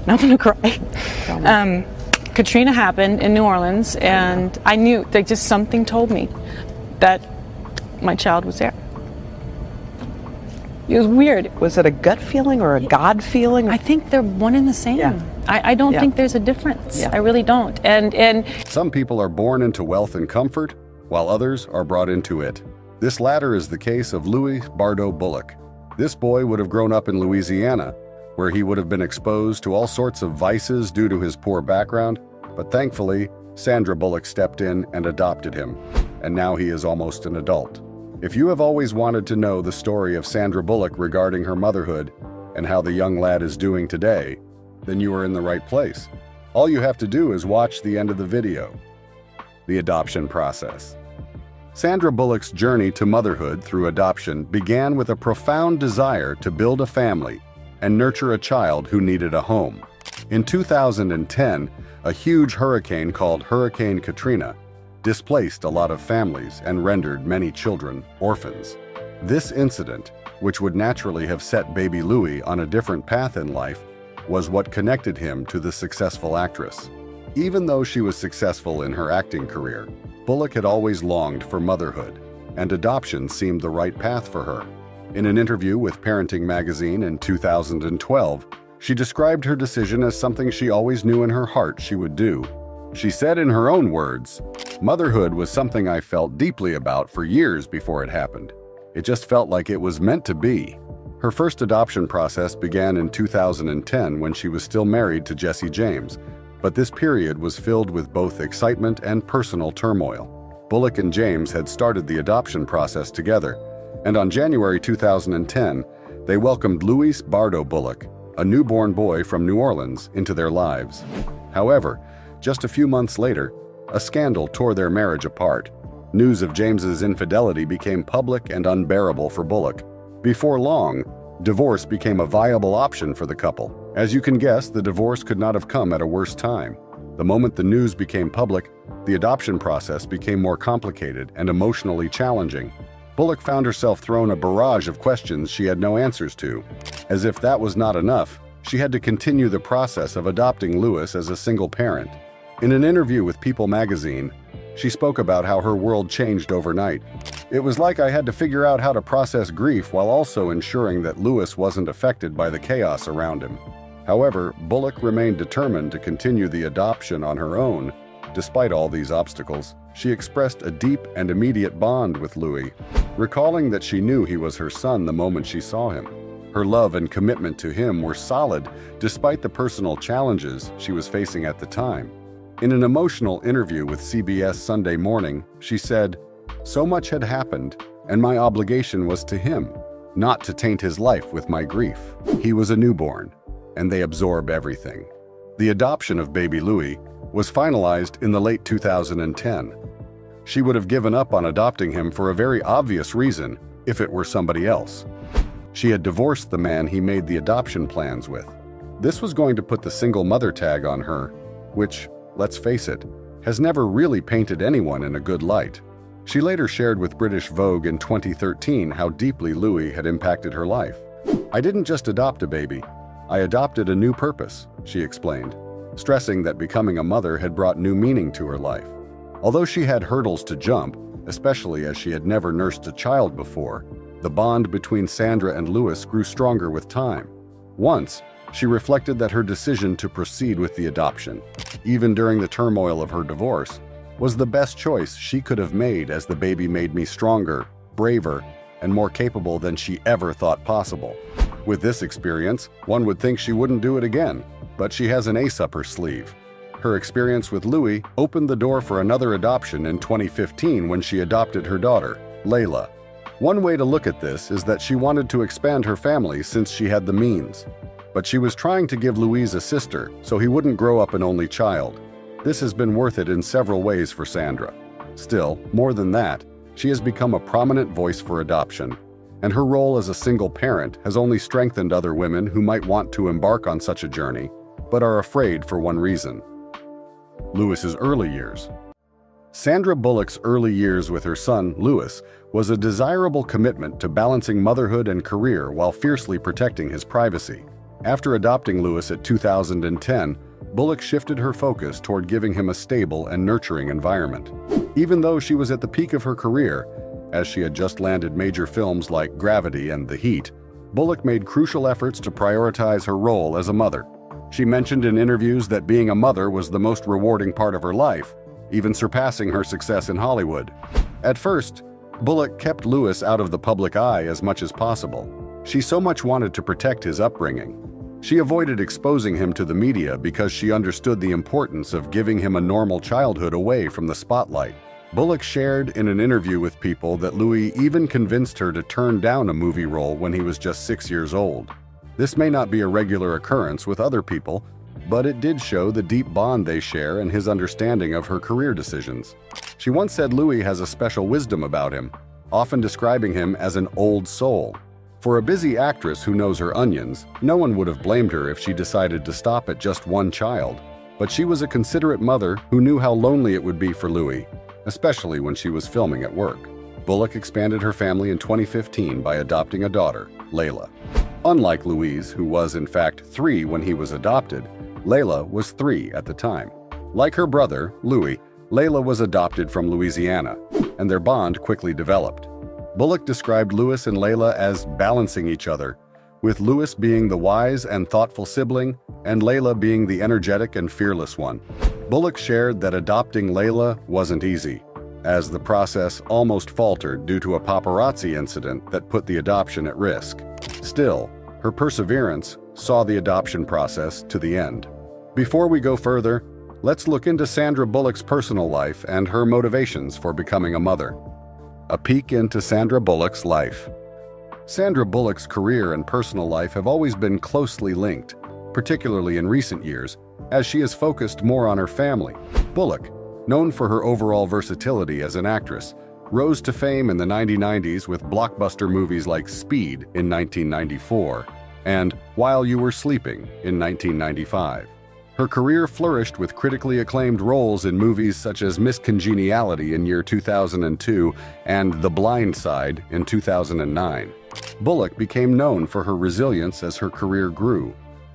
I'm gonna cry. Katrina happened in New Orleans, and I knew that just something told me that my child was there. It was weird. Was it a gut feeling or a God feeling? I think they're one and the same. Yeah. I don't think there's a difference. Yeah. I really don't. And Some people are born into wealth and comfort, while others are brought into it. This latter is the case of Louis Bardo Bullock. This boy would have grown up in Louisiana, where he would have been exposed to all sorts of vices due to his poor background, but thankfully, Sandra Bullock stepped in and adopted him, and now he is almost an adult. If you have always wanted to know the story of Sandra Bullock regarding her motherhood and how the young lad is doing today, then you are in the right place. All you have to do is watch the end of the video. The adoption process. Sandra Bullock's journey to motherhood through adoption began with a profound desire to build a family and nurture a child who needed a home. In 2010, a huge hurricane called Hurricane Katrina displaced a lot of families and rendered many children orphans. This incident, which would naturally have set baby Louis on a different path in life, was what connected him to the successful actress. Even though she was successful in her acting career, Bullock had always longed for motherhood, and adoption seemed the right path for her. In an interview with Parenting magazine in 2012, she described her decision as something she always knew in her heart she would do. She said in her own words, "Motherhood was something I felt deeply about for years before it happened. It just felt like it was meant to be." Her first adoption process began in 2010 when she was still married to Jesse James, but this period was filled with both excitement and personal turmoil. Bullock and James had started the adoption process together, and on January 2010, they welcomed Louis Bardo Bullock, a newborn boy from New Orleans, into their lives. However, just a few months later, a scandal tore their marriage apart. News of James's infidelity became public and unbearable for Bullock. Before long, divorce became a viable option for the couple. As you can guess, the divorce could not have come at a worse time. The moment the news became public, the adoption process became more complicated and emotionally challenging. Bullock found herself thrown a barrage of questions she had no answers to. As if that was not enough, she had to continue the process of adopting Louis as a single parent. In an interview with People magazine, she spoke about how her world changed overnight. "It was like I had to figure out how to process grief while also ensuring that Louis wasn't affected by the chaos around him." However, Bullock remained determined to continue the adoption on her own. Despite all these obstacles, she expressed a deep and immediate bond with Louis, recalling that she knew he was her son the moment she saw him. Her love and commitment to him were solid despite the personal challenges she was facing at the time. In an emotional interview with CBS Sunday Morning, she said, "So much had happened, and my obligation was to him, not to taint his life with my grief. He was a newborn, and they absorb everything." The adoption of baby Louis was finalized in the late 2010. She would have given up on adopting him for a very obvious reason if it were somebody else. She had divorced the man he made the adoption plans with. This was going to put the single mother tag on her, which, let's face it, has never really painted anyone in a good light. She later shared with British Vogue in 2013 how deeply Louis had impacted her life. "I didn't just adopt a baby, I adopted a new purpose," she explained, stressing that becoming a mother had brought new meaning to her life. Although she had hurdles to jump, especially as she had never nursed a child before, the bond between Sandra and Louis grew stronger with time. Once, she reflected that her decision to proceed with the adoption, even during the turmoil of her divorce, was the best choice she could have made, as the baby made me stronger, braver, and more capable than she ever thought possible. With this experience, one would think she wouldn't do it again, but she has an ace up her sleeve. Her experience with Louis opened the door for another adoption in 2015 when she adopted her daughter, Layla. One way to look at this is that she wanted to expand her family since she had the means. But she was trying to give Louise a sister so he wouldn't grow up an only child. This has been worth it in several ways for Sandra. Still, more than that, she has become a prominent voice for adoption, and her role as a single parent has only strengthened other women who might want to embark on such a journey, but are afraid for one reason: Louis's early years. Sandra Bullock's early years with her son, Louis, was a desirable commitment to balancing motherhood and career while fiercely protecting his privacy. After adopting Lewis at 2010, Bullock shifted her focus toward giving him a stable and nurturing environment. Even though she was at the peak of her career, as she had just landed major films like Gravity and The Heat, Bullock made crucial efforts to prioritize her role as a mother. She mentioned in interviews that being a mother was the most rewarding part of her life, even surpassing her success in Hollywood. At first, Bullock kept Lewis out of the public eye as much as possible. She so much wanted to protect his upbringing. She avoided exposing him to the media because she understood the importance of giving him a normal childhood away from the spotlight. Bullock shared in an interview with People that Louis even convinced her to turn down a movie role when he was just 6 years old. This may not be a regular occurrence with other people, but it did show the deep bond they share and his understanding of her career decisions. She once said Louis has a special wisdom about him, often describing him as an old soul. For a busy actress who knows her onions, no one would have blamed her if she decided to stop at just one child. But she was a considerate mother who knew how lonely it would be for Louis, especially when she was filming at work. Bullock expanded her family in 2015 by adopting a daughter, Layla. Unlike Louise, who was in fact 3 when he was adopted, Layla was 3 at the time. Like her brother, Louis, Layla was adopted from Louisiana, and their bond quickly developed. Bullock described Lewis and Layla as balancing each other, with Lewis being the wise and thoughtful sibling, and Layla being the energetic and fearless one. Bullock shared that adopting Layla wasn't easy, as the process almost faltered due to a paparazzi incident that put the adoption at risk. Still, her perseverance saw the adoption process to the end. Before we go further, let's look into Sandra Bullock's personal life and her motivations for becoming a mother. A peek into Sandra Bullock's life. Sandra Bullock's career and personal life have always been closely linked, particularly in recent years, as she has focused more on her family. Bullock, known for her overall versatility as an actress, rose to fame in the 1990s with blockbuster movies like Speed in 1994 and While You Were Sleeping in 1995. Her career flourished with critically acclaimed roles in movies such as Miss Congeniality in year 2002 and The Blind Side in 2009. Bullock became known for her resilience as her career grew,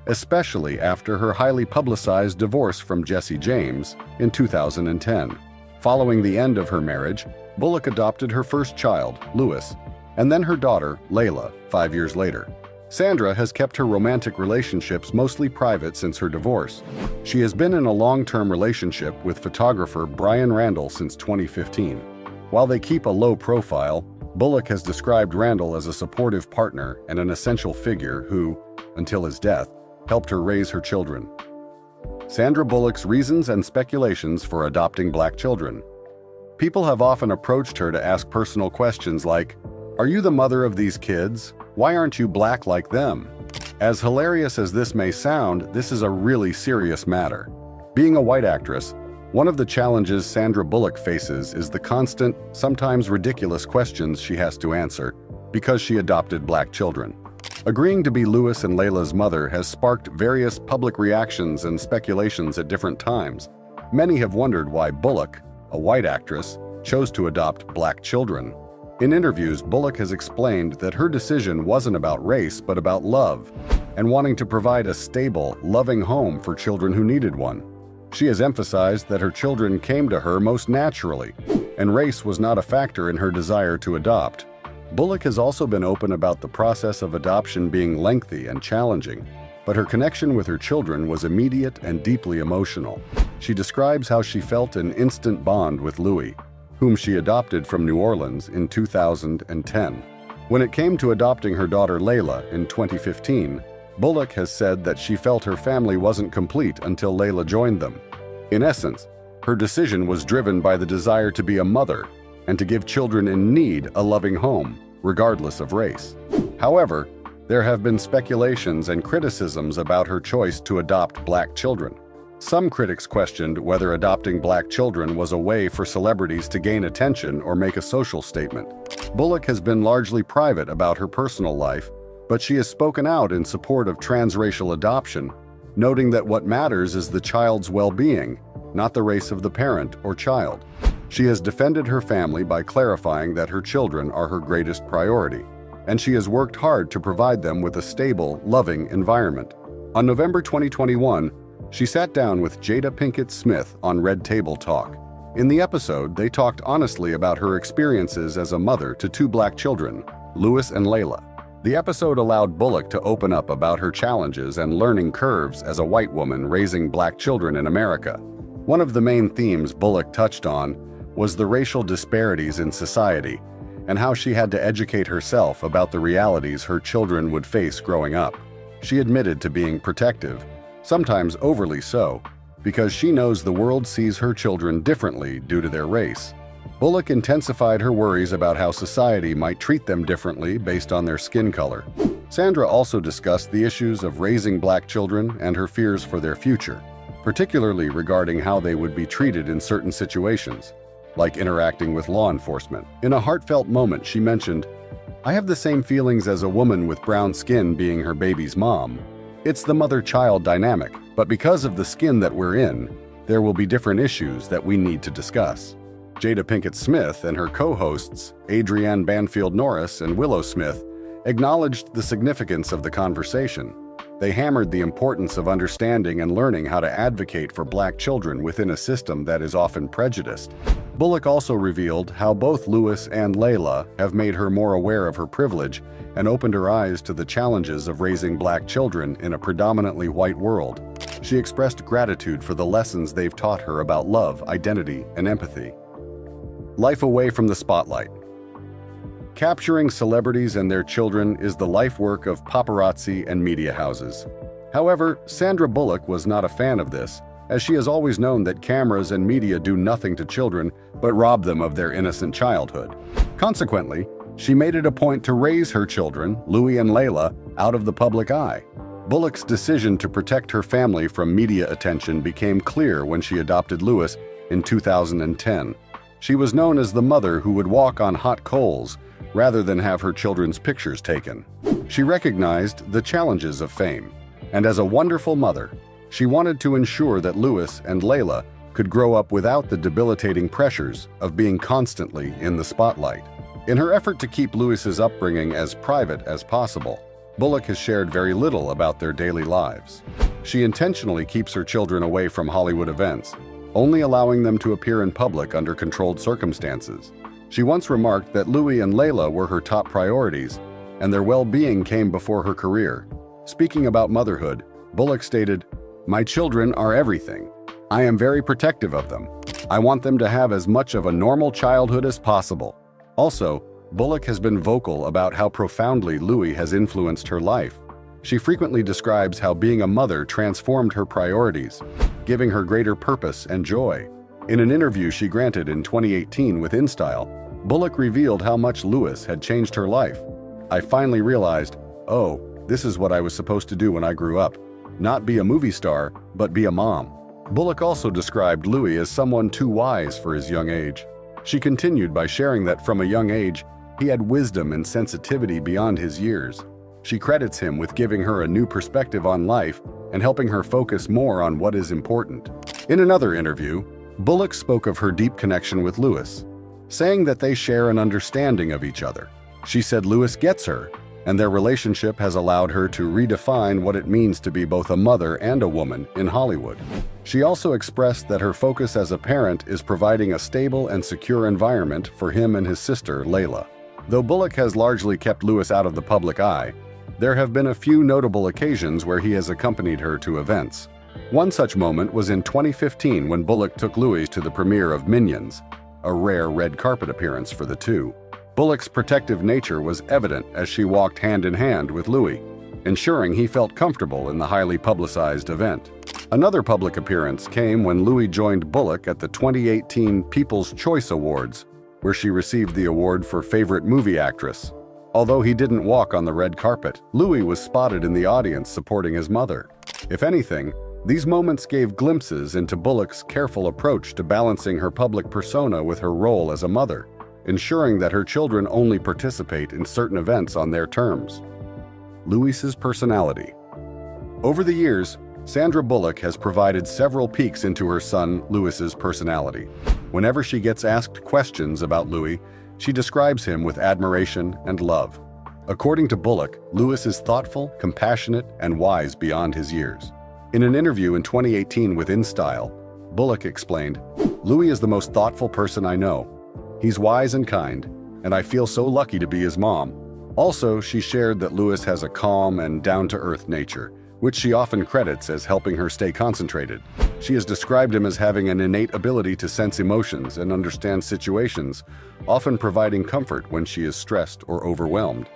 especially after her highly publicized divorce from Jesse James in 2010. Following the end of her marriage, Bullock adopted her first child, Lewis, and then her daughter, Layla, 5 years later. Sandra has kept her romantic relationships mostly private since her divorce. She has been in a long-term relationship with photographer Brian Randall since 2015. While they keep a low profile, Bullock has described Randall as a supportive partner and an essential figure who, until his death, helped her raise her children. Sandra Bullock's reasons and speculations for adopting black children. People have often approached her to ask personal questions like, "Are you the mother of these kids? Why aren't you black like them?" As hilarious as this may sound, this is a really serious matter. Being a white actress, one of the challenges Sandra Bullock faces is the constant, sometimes ridiculous questions she has to answer because she adopted black children. Agreeing to be Lewis and Layla's mother has sparked various public reactions and speculations at different times. Many have wondered why Bullock, a white actress, chose to adopt black children. In interviews, Bullock has explained that her decision wasn't about race but about love and wanting to provide a stable, loving home for children who needed one. She has emphasized that her children came to her most naturally, and race was not a factor in her desire to adopt. Bullock has also been open about the process of adoption being lengthy and challenging, but her connection with her children was immediate and deeply emotional. She describes how she felt an instant bond with Louis, whom she adopted from New Orleans in 2010. When it came to adopting her daughter Layla in 2015, Bullock has said that she felt her family wasn't complete until Layla joined them. In essence, her decision was driven by the desire to be a mother and to give children in need a loving home, regardless of race. However, there have been speculations and criticisms about her choice to adopt black children. Some critics questioned whether adopting black children was a way for celebrities to gain attention or make a social statement. Bullock has been largely private about her personal life, but she has spoken out in support of transracial adoption, noting that what matters is the child's well-being, not the race of the parent or child. She has defended her family by clarifying that her children are her greatest priority, and she has worked hard to provide them with a stable, loving environment. On November 2021, she sat down with Jada Pinkett Smith on Red Table Talk. In the episode, they talked honestly about her experiences as a mother to two black children, Louis and Layla. The episode allowed Bullock to open up about her challenges and learning curves as a white woman raising black children in America. One of the main themes Bullock touched on was the racial disparities in society and how she had to educate herself about the realities her children would face growing up. She admitted to being protective, sometimes overly so, because she knows the world sees her children differently due to their race. Bullock intensified her worries about how society might treat them differently based on their skin color. Sandra also discussed the issues of raising black children and her fears for their future, particularly regarding how they would be treated in certain situations, like interacting with law enforcement. In a heartfelt moment, she mentioned, "I have the same feelings as a woman with brown skin being her baby's mom. It's the mother-child dynamic, but because of the skin that we're in, there will be different issues that we need to discuss." Jada Pinkett Smith and her co-hosts, Adrienne Banfield Norris and Willow Smith, acknowledged the significance of the conversation. They hammered the importance of understanding and learning how to advocate for black children within a system that is often prejudiced. Bullock also revealed how both Louis and Layla have made her more aware of her privilege and opened her eyes to the challenges of raising black children in a predominantly white world. She expressed gratitude for the lessons they've taught her about love, identity, and empathy. Life away from the spotlight. Capturing celebrities and their children is the life work of paparazzi and media houses. However, Sandra Bullock was not a fan of this, as she has always known that cameras and media do nothing to children but rob them of their innocent childhood. Consequently, she made it a point to raise her children, Louis and Layla, out of the public eye. Bullock's decision to protect her family from media attention became clear when she adopted Louis in 2010. She was known as the mother who would walk on hot coals rather than have her children's pictures taken. She recognized the challenges of fame, and as a wonderful mother, she wanted to ensure that Louis and Layla could grow up without the debilitating pressures of being constantly in the spotlight. In her effort to keep Louis's upbringing as private as possible, Bullock has shared very little about their daily lives. She intentionally keeps her children away from Hollywood events, only allowing them to appear in public under controlled circumstances. She once remarked that Louis and Layla were her top priorities, and their well-being came before her career. Speaking about motherhood, Bullock stated, "My children are everything. I am very protective of them. I want them to have as much of a normal childhood as possible." Also, Bullock has been vocal about how profoundly Louis has influenced her life. She frequently describes how being a mother transformed her priorities, giving her greater purpose and joy. In an interview she granted in 2018 with InStyle, Bullock revealed how much Louis had changed her life. "I finally realized, oh, this is what I was supposed to do when I grew up. Not be a movie star, but be a mom." Bullock also described Louis as someone too wise for his young age. She continued by sharing that from a young age, he had wisdom and sensitivity beyond his years. She credits him with giving her a new perspective on life and helping her focus more on what is important. In another interview, Bullock spoke of her deep connection with Louis, saying that they share an understanding of each other. She said Louis gets her, and their relationship has allowed her to redefine what it means to be both a mother and a woman in Hollywood. She also expressed that her focus as a parent is providing a stable and secure environment for him and his sister, Layla. Though Bullock has largely kept Louis out of the public eye, there have been a few notable occasions where he has accompanied her to events. One such moment was in 2015 when Bullock took Louis to the premiere of Minions, a rare red carpet appearance for the two. Bullock's protective nature was evident as she walked hand in hand with Louis, ensuring he felt comfortable in the highly publicized event. Another public appearance came when Louis joined Bullock at the 2018 People's Choice Awards, where she received the award for Favorite Movie Actress. Although he didn't walk on the red carpet, Louis was spotted in the audience supporting his mother. If anything, these moments gave glimpses into Bullock's careful approach to balancing her public persona with her role as a mother, ensuring that her children only participate in certain events on their terms. Louis's personality. Over the years, Sandra Bullock has provided several peeks into her son Louis's personality. Whenever she gets asked questions about Louis, she describes him with admiration and love. According to Bullock, Lewis is thoughtful, compassionate, and wise beyond his years. In an interview in 2018 with InStyle, Bullock explained, "Louis is the most thoughtful person I know. He's wise and kind, and I feel so lucky to be his mom." Also, she shared that Lewis has a calm and down-to-earth nature, which she often credits as helping her stay concentrated. She has described him as having an innate ability to sense emotions and understand situations, often providing comfort when she is stressed or overwhelmed.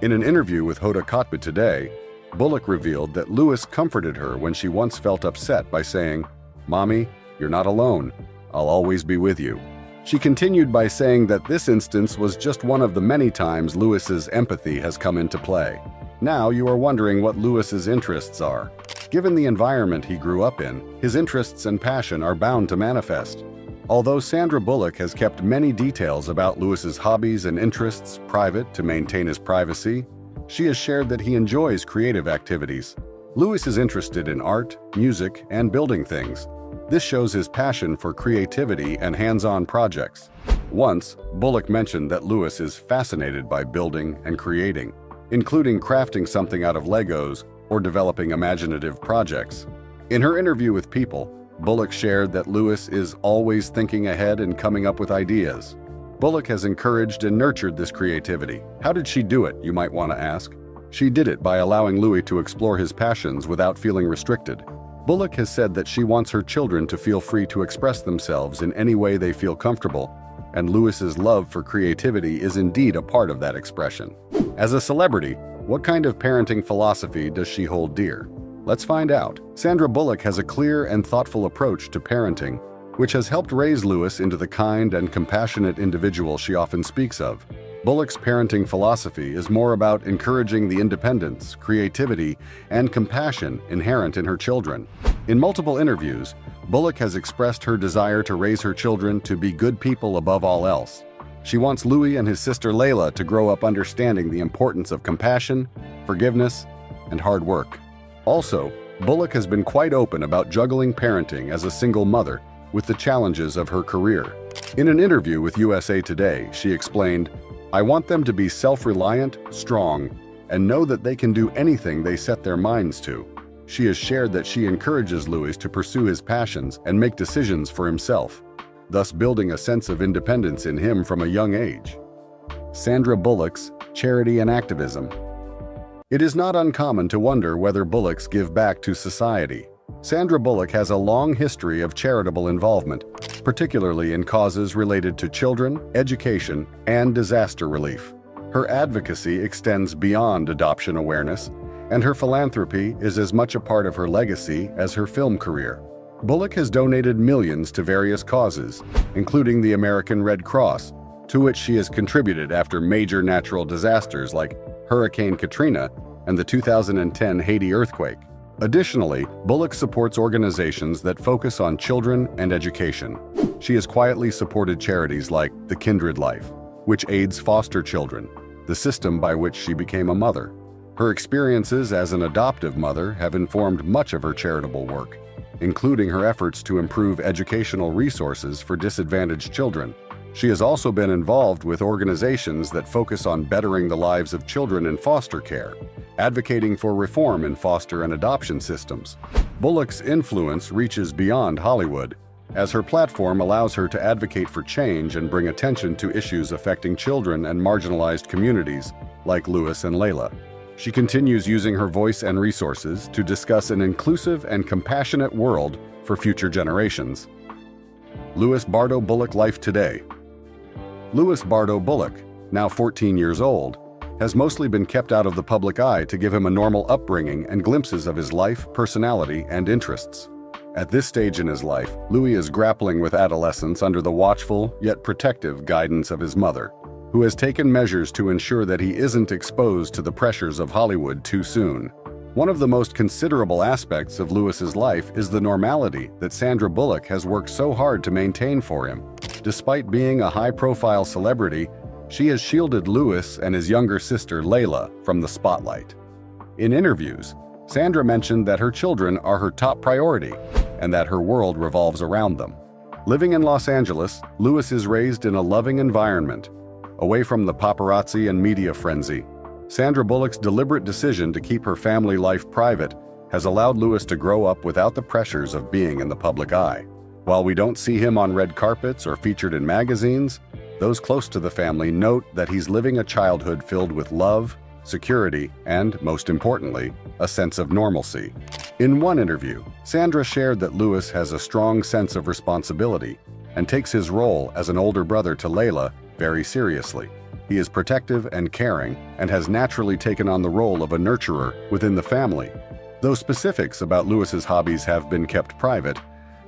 In an interview with Hoda Kotb Today, Bullock revealed that Lewis comforted her when she once felt upset by saying, "Mommy, you're not alone. I'll always be with you." She continued by saying that this instance was just one of the many times Lewis's empathy has come into play. Now you are wondering what Lewis's interests are. Given the environment he grew up in, his interests and passion are bound to manifest. Although Sandra Bullock has kept many details about Lewis's hobbies and interests private to maintain his privacy, she has shared that he enjoys creative activities. Lewis is interested in art, music, and building things. This shows his passion for creativity and hands-on projects. Once, Bullock mentioned that Lewis is fascinated by building and creating, including crafting something out of Legos or developing imaginative projects. In her interview with People, Bullock shared that Lewis is always thinking ahead and coming up with ideas. Bullock has encouraged and nurtured this creativity. How did she do it, you might want to ask? She did it by allowing Louis to explore his passions without feeling restricted. Bullock has said that she wants her children to feel free to express themselves in any way they feel comfortable, and Lewis's love for creativity is indeed a part of that expression. As a celebrity, what kind of parenting philosophy does she hold dear? Let's find out. Sandra Bullock has a clear and thoughtful approach to parenting, which has helped raise Lewis into the kind and compassionate individual she often speaks of. Bullock's parenting philosophy is more about encouraging the independence, creativity, and compassion inherent in her children. In multiple interviews, Bullock has expressed her desire to raise her children to be good people above all else. She wants Louis and his sister Layla to grow up understanding the importance of compassion, forgiveness, and hard work. Also, Bullock has been quite open about juggling parenting as a single mother with the challenges of her career. In an interview with USA Today, she explained, "I want them to be self-reliant, strong, and know that they can do anything they set their minds to." She has shared that she encourages Louis to pursue his passions and make decisions for himself, thus building a sense of independence in him from a young age. Sandra Bullock's charity and activism. It is not uncommon to wonder whether Bullocks give back to society. Sandra Bullock has a long history of charitable involvement, particularly in causes related to children, education, and disaster relief. Her advocacy extends beyond adoption awareness, and her philanthropy is as much a part of her legacy as her film career. Bullock has donated millions to various causes, including the American Red Cross, to which she has contributed after major natural disasters like Hurricane Katrina and the 2010 Haiti earthquake. Additionally, Bullock supports organizations that focus on children and education. She has quietly supported charities like The Kindred Life, which aids foster children, the system by which she became a mother. Her experiences as an adoptive mother have informed much of her charitable work, including her efforts to improve educational resources for disadvantaged children. She has also been involved with organizations that focus on bettering the lives of children in foster care, advocating for reform in foster and adoption systems. Bullock's influence reaches beyond Hollywood, as her platform allows her to advocate for change and bring attention to issues affecting children and marginalized communities like Lewis and Layla. She continues using her voice and resources to discuss an inclusive and compassionate world for future generations. Louis Bardo Bullock Life Today. Louis Bardo Bullock, now 14 years old, has mostly been kept out of the public eye to give him a normal upbringing and glimpses of his life, personality, and interests. At this stage in his life, Louis is grappling with adolescence under the watchful yet protective guidance of his mother, who has taken measures to ensure that he isn't exposed to the pressures of Hollywood too soon. One of the most considerable aspects of Louis's life is the normality that Sandra Bullock has worked so hard to maintain for him. Despite being a high-profile celebrity, she has shielded Louis and his younger sister Layla from the spotlight. In interviews, Sandra mentioned that her children are her top priority and that her world revolves around them. Living in Los Angeles, Louis is raised in a loving environment, away from the paparazzi and media frenzy. Sandra Bullock's deliberate decision to keep her family life private has allowed Louis to grow up without the pressures of being in the public eye. While we don't see him on red carpets or featured in magazines, those close to the family note that he's living a childhood filled with love, security, and, most importantly, a sense of normalcy. In one interview, Sandra shared that Louis has a strong sense of responsibility and takes his role as an older brother to Layla very seriously. He is protective and caring and has naturally taken on the role of a nurturer within the family. Though specifics about Louis's hobbies have been kept private,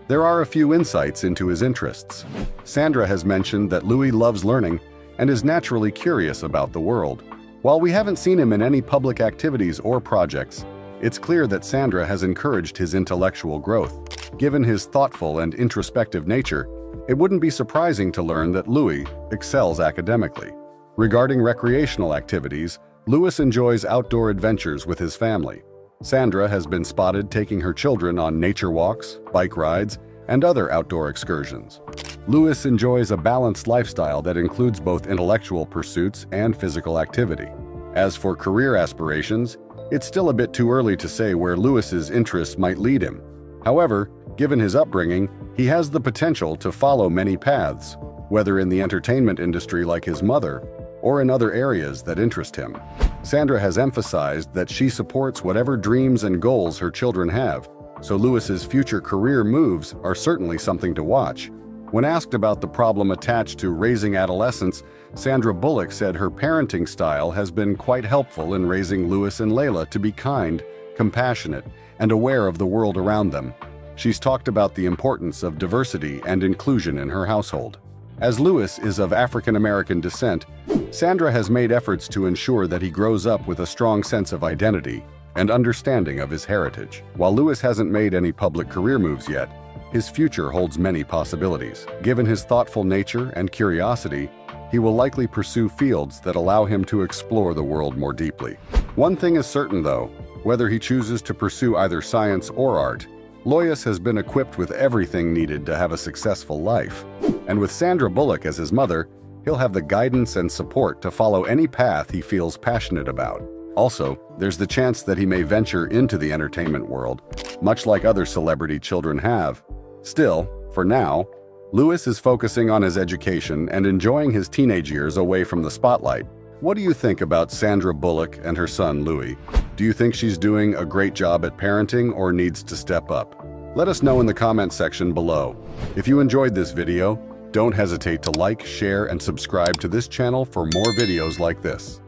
there are a few insights into his interests. Sandra has mentioned that Louis loves learning and is naturally curious about the world. While we haven't seen him in any public activities or projects, it's clear that Sandra has encouraged his intellectual growth. Given his thoughtful and introspective nature, it wouldn't be surprising to learn that Louis excels academically. Regarding recreational activities, Louis enjoys outdoor adventures with his family. Sandra has been spotted taking her children on nature walks, bike rides, and other outdoor excursions. Louis enjoys a balanced lifestyle that includes both intellectual pursuits and physical activity. As for career aspirations, it's still a bit too early to say where Louis's interests might lead him. However, given his upbringing, he has the potential to follow many paths, whether in the entertainment industry like his mother, or in other areas that interest him. Sandra has emphasized that she supports whatever dreams and goals her children have, so Louis's future career moves are certainly something to watch. When asked about the problem attached to raising adolescents, Sandra Bullock said her parenting style has been quite helpful in raising Louis and Layla to be kind, compassionate, and aware of the world around them. She's talked about the importance of diversity and inclusion in her household. As Louis is of African American descent, Sandra has made efforts to ensure that he grows up with a strong sense of identity and understanding of his heritage. While Louis hasn't made any public career moves yet, his future holds many possibilities. Given his thoughtful nature and curiosity, he will likely pursue fields that allow him to explore the world more deeply. One thing is certain, though, whether he chooses to pursue either science or art, Louis has been equipped with everything needed to have a successful life. And with Sandra Bullock as his mother, he'll have the guidance and support to follow any path he feels passionate about. Also, there's the chance that he may venture into the entertainment world, much like other celebrity children have. Still, for now, Louis is focusing on his education and enjoying his teenage years away from the spotlight. What do you think about Sandra Bullock and her son Louis? Do you think she's doing a great job at parenting or needs to step up? Let us know in the comment section below. If you enjoyed this video, don't hesitate to like, share, and subscribe to this channel for more videos like this.